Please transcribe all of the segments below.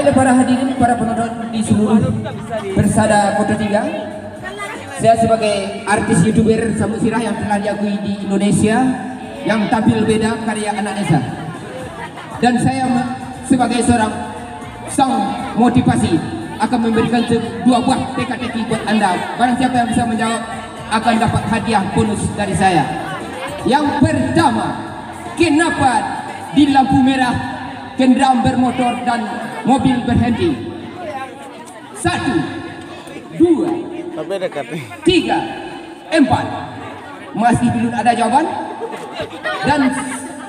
Baiklah para hadirin, para penonton di seluruh Persada Kota Tiga. Saya sebagai artis YouTuber Samudera yang telah diakui di Indonesia, yang tampil beda karya anak desa. Dan saya sebagai seorang sang motivasi akan memberikan dua buah teka-teki buat Anda. Barang siapa yang bisa menjawab akan dapat hadiah bonus dari saya. Yang pertama, kenapa di lampu merah kendaraan bermotor dan mobil berhenti? 1, 2, 3, 4. Masih belum ada jawaban? Dan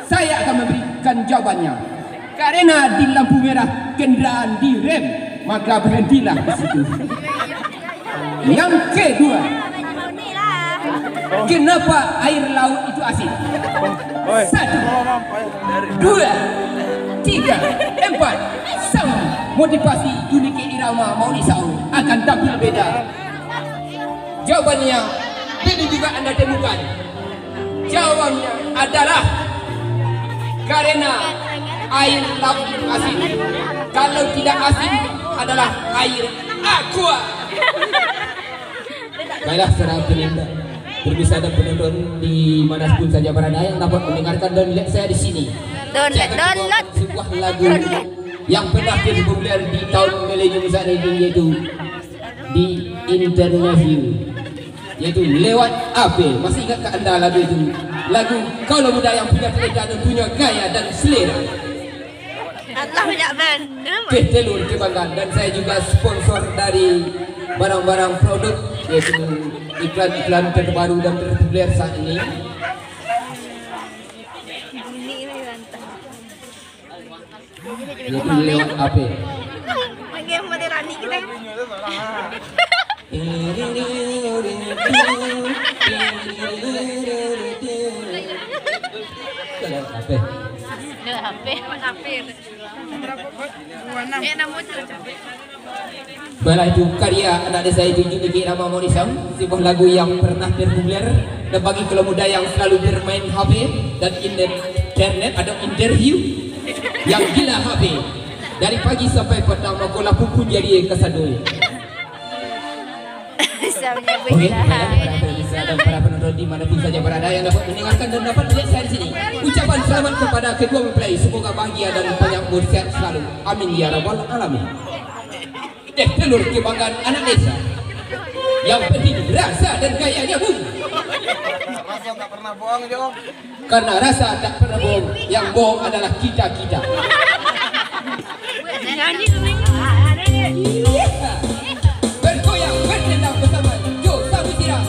saya akan memberikan jawabannya. Karena di lampu merah kendaraan direm, maka berhentilah di situ. Yang kedua, kenapa air laut itu asin? 1, 2, 3, 4. Sang motivasi Juniki Irama Mauni Saung akan tampil beda. Jawabannya ini juga Anda temukan. Jawabannya adalah karena air laut asin. Kalau tidak asin adalah air aqua. Baiklah, saudara penonton, pemirsa dan penonton di manapun saja berada yang dapat mendengarkan dan lihat saya di sini. Download sebuah lagu yang pernah dipopuler di tahun milenium saat ini, yaitu di interview, yaitu lewat AP. Masih ingat ke Anda lagu itu? Lagu Kaulah Muda yang punya telega dan punya gaya dan selera. Allah banyak band. Telur Kebanggaan, dan saya juga sponsor dari barang-barang produk, yaitu iklan-iklan terbaru dan terpopuler saat ini. Yaitu lewat AP. Lagi yang mati Rani kita. HP. Baiklah, itu karya anak desa itu Juniki Irama Mauni Saung, sebuah lagu yang pernah terpopuler dan bagi kaum muda yang selalu bermain HP dan internet atau interview yang gila HP dari pagi sampai petang, maka lapuk pun jadi kesadoi. Oke, para pemirsa dan para penonton di manapun saja berada yang dapat mendengarkan dan dapat melihat saya di sini. Ucapan selamat kepada kedua mempelai, semoga bahagia dan banyak umur sehat selalu. Amin ya rabbal alamin. Telur Kebanggaan anak desa. Yang penting rasa dan gayanya bung. Rasa tak pernah bohong, Jom. Karena rasa tak pernah bohong, yang bohong adalah kita-kita. Bergoyang, bertendang bersama Jo Samudera.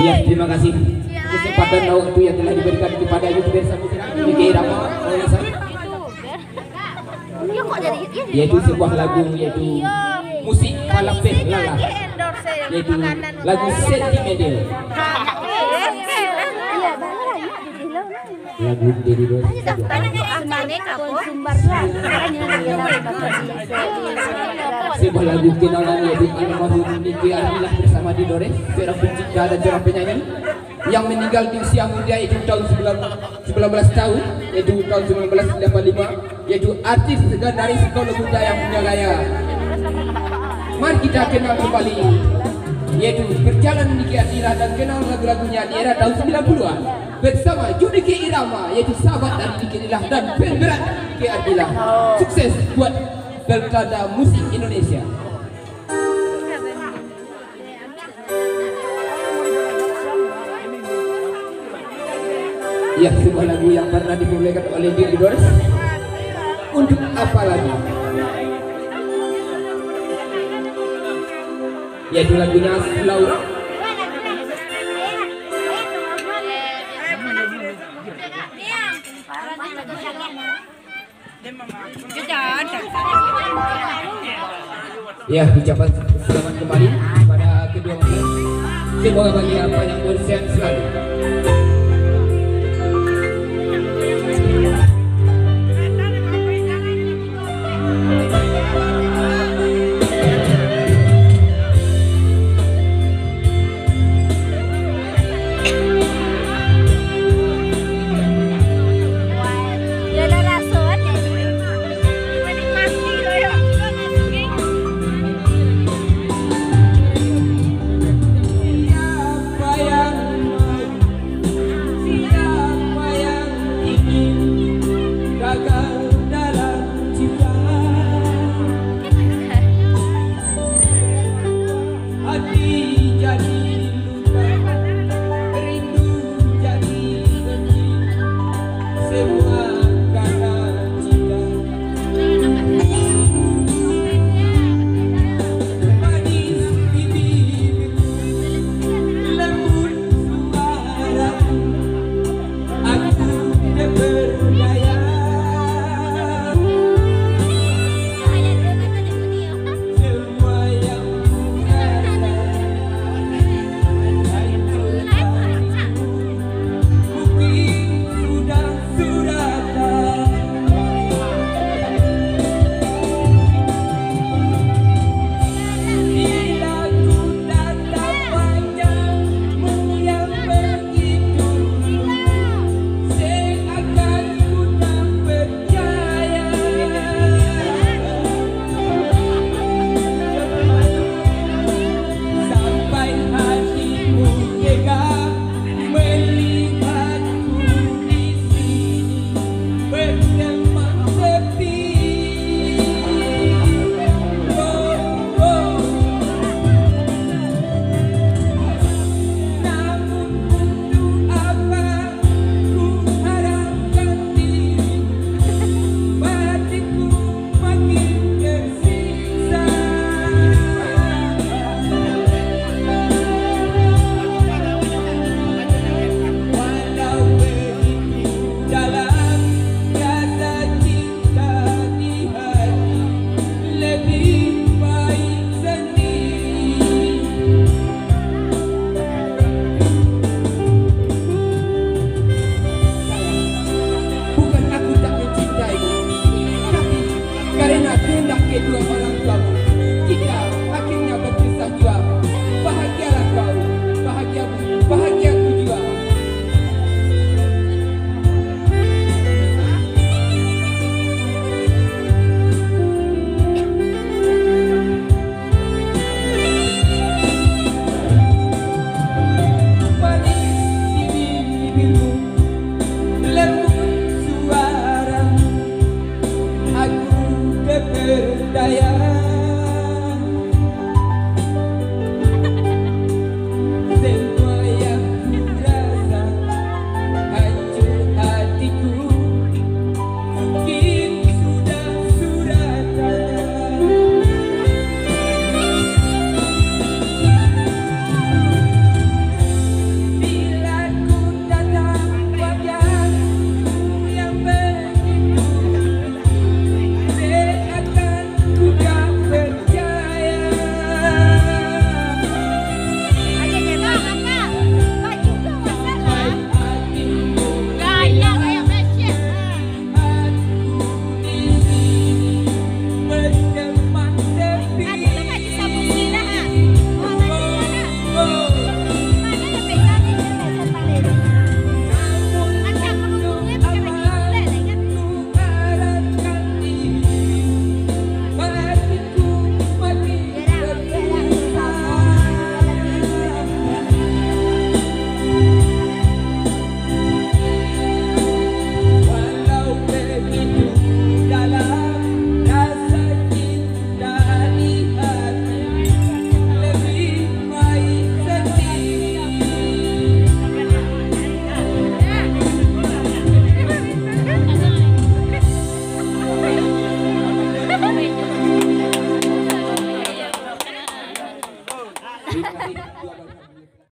Ya, terima kasih kesempatan waktu yang telah diberikan kepada YouTuber Samudera Niki Irama yaitu sebuah lagu yaitu musik Palapet Lala yaitu lagu sentimental lagu dari sebuah lagu kenalan yaitu almarhum Niki Armilah bersama Didore seorang pencipta dan seorang penyanyi yang meninggal di usia muda yaitu tahun 19 tahun yaitu tahun 1985 yaitu artis dari sekolah muda yang punya gaya. Mari kita kenal kembali yaitu berjalan Niki Ardila dan kenal lagu-lagunya di era tahun 90-an bersama Niki Irama yaitu sahabat dari Niki Ardila dan band berat Niki Ardila. Sukses buat Pilkada Musik Indonesia. Ya, sebuah lagu yang pernah dipublikasikan oleh Didi Doris. Untuk apa lagi? Yaitu lagunya Laura. Ya, ucapan selamat kembali pada kedua mempelai. Semoga bahagia panjang umur sehat selalu.